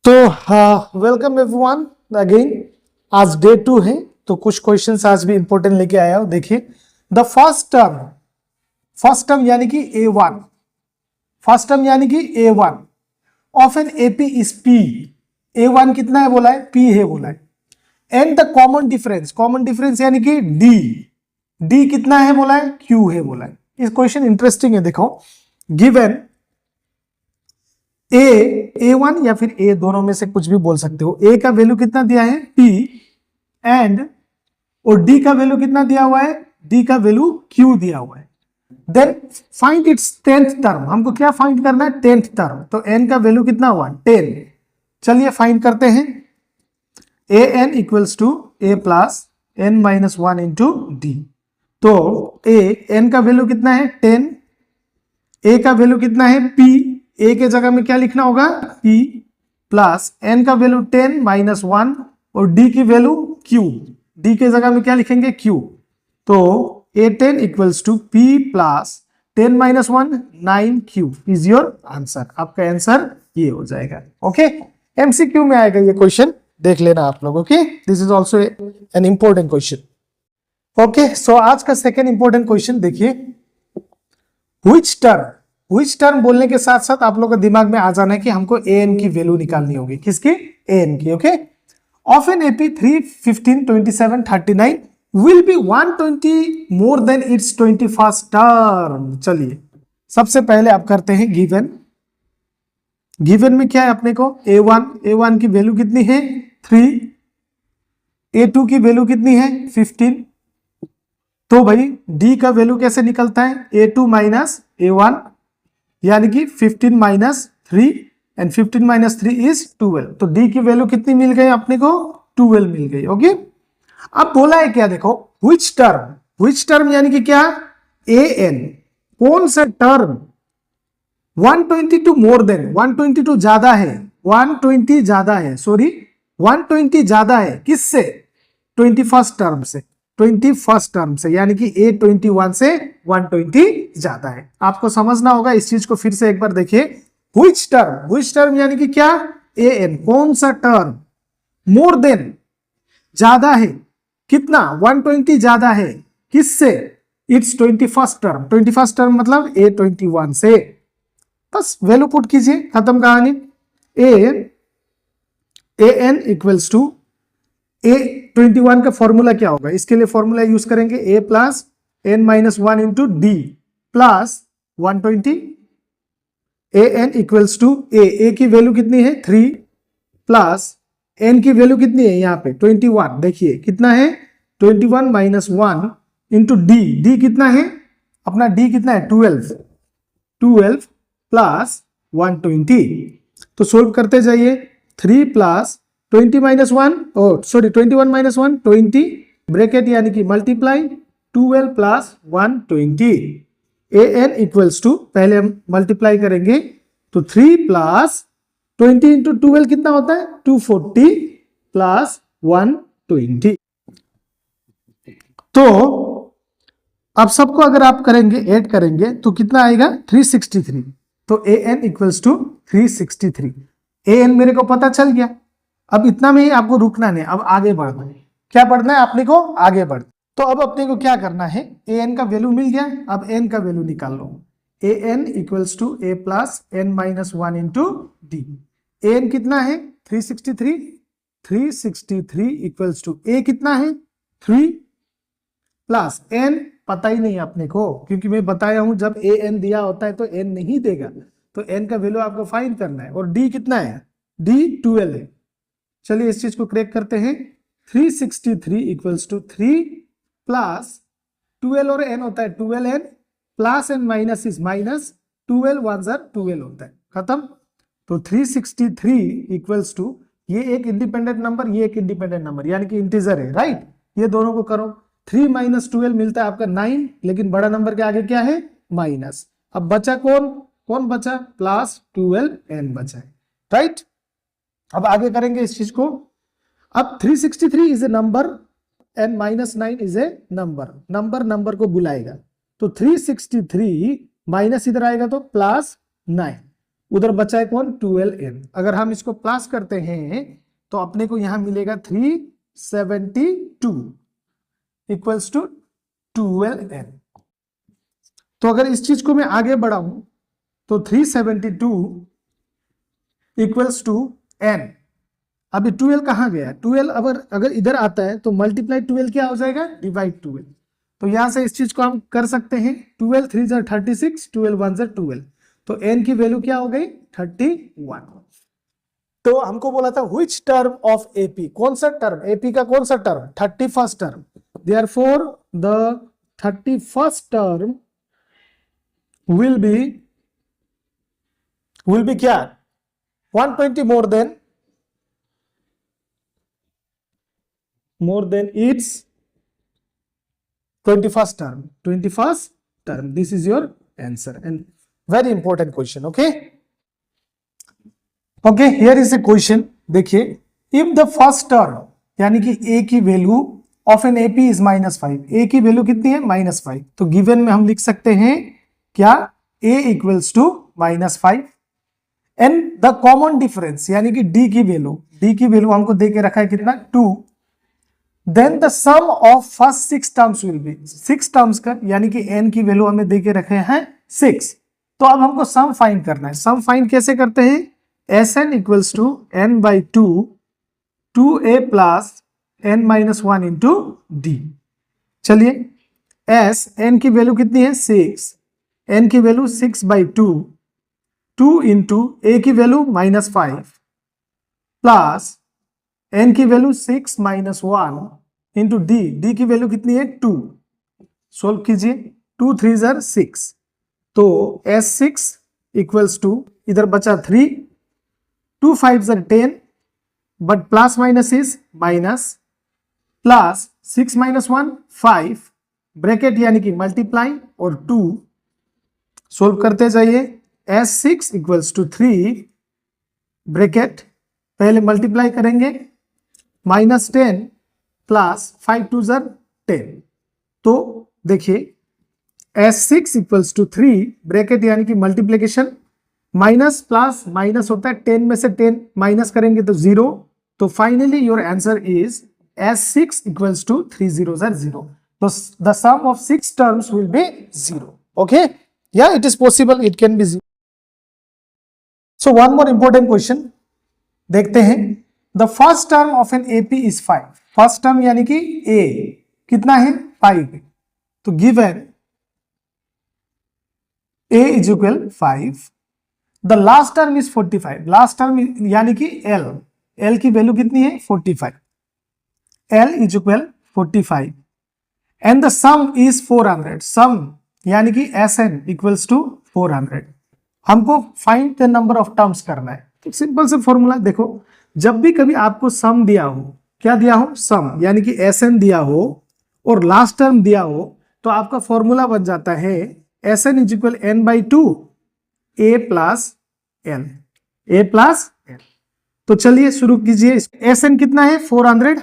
तो welcome everyone again. आज day 2 है तो कुछ क्वेश्चंस आज भी इंपॉर्टेंट लेके आया हूं। देखिए द फर्स्ट टर्म यानी कि A1, फर्स्ट टर्म यानी कि A1 of an AP is P। A1 कितना है बोला है, P है बोला है। एंड द कॉमन डिफरेंस यानी कि D कितना है बोला है, Q है बोला है। इस क्वेश्चन इंटरेस्टिंग है। देखो गिवन A1 या फिर A दोनों में से कुछ भी बोल सकते हो। A का वैल्यू कितना दिया है P एंड और D का वैल्यू कितना दिया हुआ है, D का वैल्यू Q दिया हुआ है। Then find its 10th term. हमको क्या फाइंड करना है, 10th टर्म। तो n का वैल्यू कितना हुआ 10। चलिए फाइंड करते हैं। an equals to a plus n minus 1 into d. तो n का वैल्यू कितना है 10, a का वैल्यू कितना है p, a के जगह में क्या लिखना होगा p प्लस n का वैल्यू 10 माइनस 1 और d की वैल्यू q, d के जगह में क्या लिखेंगे q। तो a10 equals to p plus 10 minus 1 9q is your answer. आपका आंसर ये हो जाएगा। ओके MCQ में आएगा ये क्वेश्चन, देख लेना आप लोग। Okay this is also an important question. Okay so आज का सेकेंड इंपॉर्टेंट क्वेश्चन देखिए। व्हिच टर्म बोलने के साथ साथ आप लोग का दिमाग में आ जाना है कि हमको an की वैल्यू निकालनी होगी। किसकी, an की। Okay of an AP 3 15 27 39 will be 120 more than its 21st term. चलिए सबसे पहले आप करते हैं गिवन में क्या है अपने को A1 की वैल्यू कितनी है 3, A2 की वैल्यू कितनी है 15। तो भाई D का वैल्यू कैसे निकलता है A2 माइनस A1 यानी कि 15 माइनस 3 एंड 15 माइनस 3 इज 12। तो D की वैल्यू कितनी मिल गई अपने को 12 मिल गई। ओके अब बोला है क्या, देखो व्हिच टर्म यानी कि क्या an, कौन सा टर्म 122 मोर देन 122 ज्यादा है, 120 ज्यादा है, सॉरी 120 ज्यादा है किससे 21st टर्म से, 21st टर्म से यानी कि A21 से 120 ज्यादा है। आपको समझना होगा इस चीज को फिर से एक बार देखिए। व्हिच टर्म यानी कि क्या an, कौन सा टर्म मोर देन ज्यादा है, कितना 120 ज्यादा है किससे, इट्स 21st टर्म मतलब A21 से। बस वैल्यू पुट कीजिए, खत्म कहानी। an इक्वल्स टू A21 का फॉर्मूला क्या होगा, इसके लिए फॉर्मूला यूज करेंगे a plus n minus 1 into d plus 120। an equals to a की वैल्यू कितनी है 3 प्लस n की वैल्यू कितनी है यहाँ पे 21। देखिए कितना है 21 माइनस 1 इंटू डी कितना है अपना, d कितना है 12 प्लस 120। तो सोल्व करते जाइए। 3 प्लस 20 माइनस 1 और सॉरी 21 माइनस 1 20 ब्रैकेट यानी कि multiply 12 plus 120। an equals to पहले हम मल्टीप्लाई करेंगे तो 3 प्लस 20 इंटू 12 कितना होता है 240 प्लस 120। तो अब सबको अगर आप करेंगे ऐड करेंगे तो कितना आएगा 363। तो an इक्वल्स टू 363। an मेरे को पता चल गया। अब इतना में ही आपको रुकना नहीं, अब आगे बढ़ना है। क्या बढ़ना है अपने को, आगे बढ़। तो अब अपने को क्या करना है, an का वैल्यू मिल गया, अब n का वैल्यू निकाल लो। an equals to a plus n minus 1 into d. an कितना है 363 इक्वल्स टू a कितना है 3 प्लस n पता ही नहीं अपने को, क्योंकि मैं बताया हूं जब an दिया होता है तो n नहीं देगा, तो n का वैल्यू आपको फाइंड करना है। और d कितना है, d 12 है। चलिए इस चीज को क्रैक करते हैं। 363 इक्वल्स टू 3 प्लस 12 और n होता है 12n plus n minus is minus 12 1 12 होता है, खत्म। तो 363 इक्वल्स टू ये एक इंडिपेंडेंट नंबर, ये एक इंडिपेंडेंट नंबर यानी कि इंटीजर है, राइट। ये दोनों को करो 3 माइनस 12 मिलता है आपका 9, लेकिन बड़ा नंबर के आगे क्या है माइनस। अब बचा कौन बचा प्लस 12n बचा है, राइट। अब आगे करेंगे इस चीज को। अब 363 is a number and minus 9 is a number को बुलाएगा। तो 363 माइनस इधर आएगा तो प्लस 9 उधर बचा है कौन, 12n। अगर हम इसको प्लस करते हैं तो अपने को यहां मिलेगा 372 इक्वल्स टू 12n। तो अगर इस चीज को मैं आगे बढ़ाऊं तो 372 इक्वल्स टू n। अभी 12 कहां गया, 12 अगर इधर आता है तो मल्टीप्लाई 12 क्या हो जाएगा, डिवाइड 12। तो यहां से इस चीज को हम कर सकते हैं, 12 3 जा 36, 12 1 जा 12, तो n की वैल्यू क्या हो गई, 31। तो हमको बोला था व्हिच टर्म ऑफ एपी, कौन सा टर्म, एपी का कौन सा term, 31st term. Therefore the 31st term will be क्या, 120 more than its 21st term. This is your answer, and very important question. Okay, here is a question. देखिए, if the first term यानी कि a की value of an AP is -5, a की value कितनी है, -5, तो given में हम लिख सकते हैं क्या, a equals to -5 and the common difference यानी कि d की वैल्यू हमको दे के रखा है कितना, 2। Then the sum of first 6 terms will be, 6 terms का यानी कि n की वैल्यू हमें दे के रखे हैं 6। तो अब हमको सम फाइंड करना है। सम फाइंड कैसे करते हैं, Sn equals to n by 2 2a plus n minus 1 into d. चलिए, s n की वैल्यू कितनी है, 6, n की वैल्यू 6 बाई 2 इंटू a की वैल्यू -5 प्लस n की वैल्यू 6 माइनस 1 इंटू डी की वैल्यू कितनी है, 2। सोल्व कीजिए, 2 3 जार 6, तो S6 इक्वल्स टू, इधर बचा 3, 2 5 jar 10, but plus minus is minus, plus 6 minus 1 5, bracket यानी कि मल्टीप्लाई और 2, सोल्व करते जाइए। S6 इक्वल्स टू 3, ब्रैकेट पहले मल्टीप्लाई करेंगे, -10 प्लस 5 2 जार 10, तो देखिए S6 इक्वल्स टू 3, ब्रैकेट यानी कि मल्टीप्लीकेशन, माइनस प्लस माइनस होता है, 10 में से 10 माइनस करेंगे तो 0, तो finally your answer is S6 equals to 3 0 जार 0। तो the sum of 6 terms will be 0। Okay, yeah it is possible, it can be 0। So one more important question देखते हैं। The first term of an AP is 5। First term यानी कि a कितना है, 5, तो given a is equal 5, the last term is 45, last term यानी कि l की वैल्यू कितनी है, 45, l is equal 45 and the some is 400, सम यानी कि Sn इक्वल्स टू 400। हमको find the number of terms करना है। तो सिंपल से फॉर्मूला देखो, जब भी कभी आपको सम दिया हो, क्या दिया हो, सम यानी कि Sn दिया हो और लास्ट टर्म दिया हो, तो आपका फॉर्मूला बन जाता है Sn is equal n by 2 a plus n, a plus n। तो चलिए शुरू कीजिए। Sn कितना है, 400,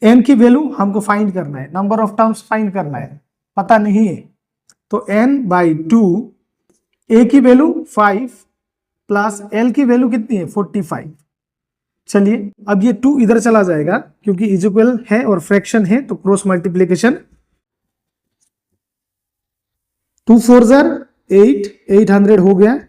n की वैल्यू हमको फाइंड करना है, नंबर ऑफ टर्म्स फाइंड करना है, पता नहीं है, तो n बाई 2, a की वैल्यू 5 प्लस l की वैल्यू कितनी है, 45। चलिए, अब ये 2 इधर चला जाएगा क्योंकि इज इक्वल है और फ्रैक्शन है, तो क्रॉस मल्टीप्लीकेशन, 2 4 जार 8, 800 हो गया,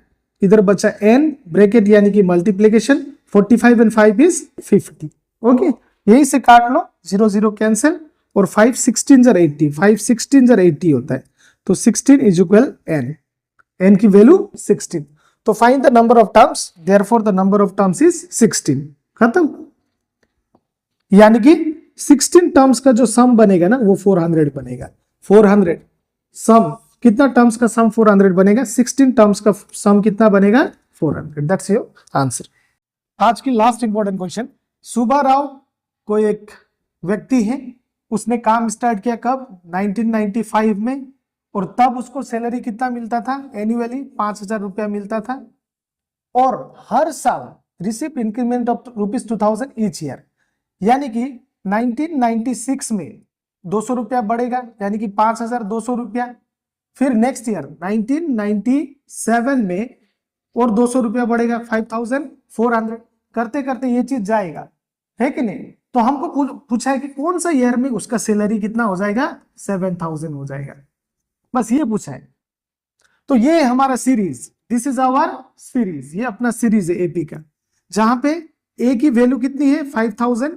इधर बचा n, ब्रैकेट यानी कि मल्टीप्लीकेशन, 45 एंड 5 इज 50। ओके, यही से काट लो, 0 0 कैंसिल, और 5 16 जार 80, 5 16 जार 80 होता है, तो 16 इज इक्वल n की वैल्यू 16। तो find the number of terms, therefore the number of terms is 16। खत्म, यानी कि 16 टर्म्स का जो सम बनेगा ना, वो 400 बनेगा। 400 सम, कितना टर्म्स का सम 400 बनेगा, 16 टर्म्स का सम कितना बनेगा, 400। That's your answer. आज की last important question, Subba Rao कोई एक व्यक्ति है, उसने काम स्टार्ट किया कब, 1995 में, और तब उसको सैलरी कितना मिलता था, एनुअली 5000 रुपया मिलता था, और हर साल receive increment of ₹2000 each year, यानी कि 1996 में 200 रुपया बढ़ेगा, यानी कि 5200 रुपया। फिर नेक्स्ट ईयर 1997 में और 200 रुपया बढ़ेगा 5400। करते करते ये चीज जाएगा, है कि नहीं। तो हमको पूछा है कि कौन सा ईयर में उसका सैलरी कितना हो जाएगा, 7000 हो जाएगा, बस ये पूछा है। तो ये हमारा series, this is our series, ये अपना सीरीज है एपी का, जहां पे ए की वैल्यू कितनी है 5000,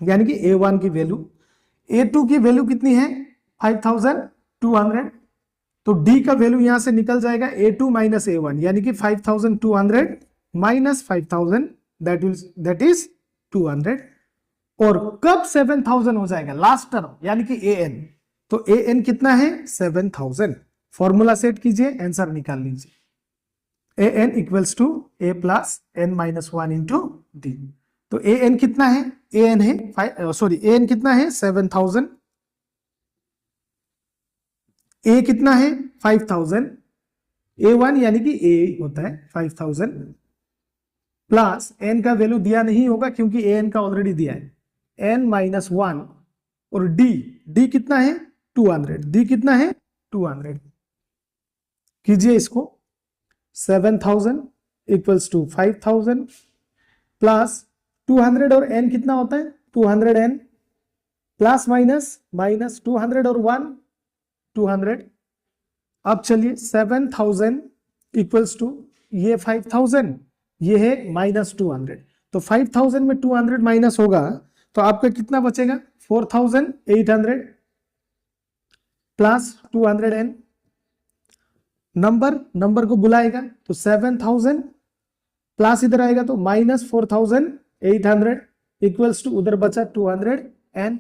यानी कि A1 की वैल्यू, A2 की वैल्यू कितनी है 5200, तो D का वैल्यू यहां से निकल जाएगा A2 माइनस A1, यानी कि 5200 माइनस 5000, दैट इज 200। और कब 7000 हो जाएगा, लास्ट टर्म, यानी कि AN, तो AN कितना है 7000। फॉर्मूला सेट कीजिए, आंसर निकाल लीजिए। AN equals to A plus N minus 1 into D। तो AN कितना है, AN है AN कितना है 7000, A कितना है 5000, A1 यानी कि A होता है 5000 प्लस N का वैल्यू दिया नहीं होगा क्योंकि AN का ऑलरेडी दिया है, N माइनस 1, और D कितना है 200, D कितना है 200। कीजिए इसको, 7000 इक्वल्स टू 5000 प्लस 200 और n कितना होता है 200n, प्लस माइनस माइनस 200 और 1 200। अब चलिए 7000 इक्वल्स टू ये 5000, ये है माइनस 200, तो 5000 में 200 माइनस होगा तो आपका कितना बचेगा 4800 प्लस 200n, नंबर को बुलाएगा तो 7000 प्लस इधर आएगा तो माइनस 4800 इक्वल्स टू उधर बचा 200n।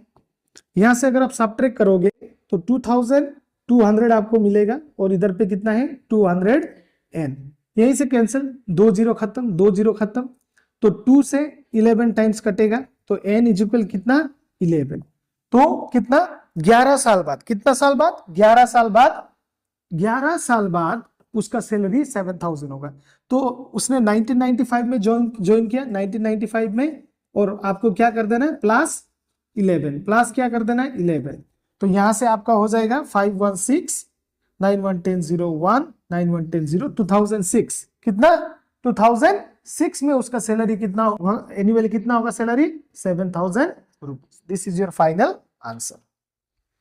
यहां से अगर आप सब्ट्रैक्ट करोगे तो 2200 आपको मिलेगा और इधर पे कितना है 200n, यहीं से कैंसिल, 2 जीरो खत्म, 2 जीरो खत्म, तो 2 से 11 टाइम्स कटेगा तो n इज इक्वल कितना 11। तो कितना 11 साल बाद, कितना साल बाद 11 साल बाद, 11 साल बाद उसका सैलरी 7000 होगा। तो उसने 1995 में ज्वाइन किया 1995 में, और आपको क्या कर देना है प्लस 11, प्लस क्या कर देना है 11, तो यहां से आपका हो जाएगा 516 911001 9110 2006, कितना 2006 में उसका सैलरी कितना होगा, एनुअली कितना होगा salary 7000 rupees. This is your final answer.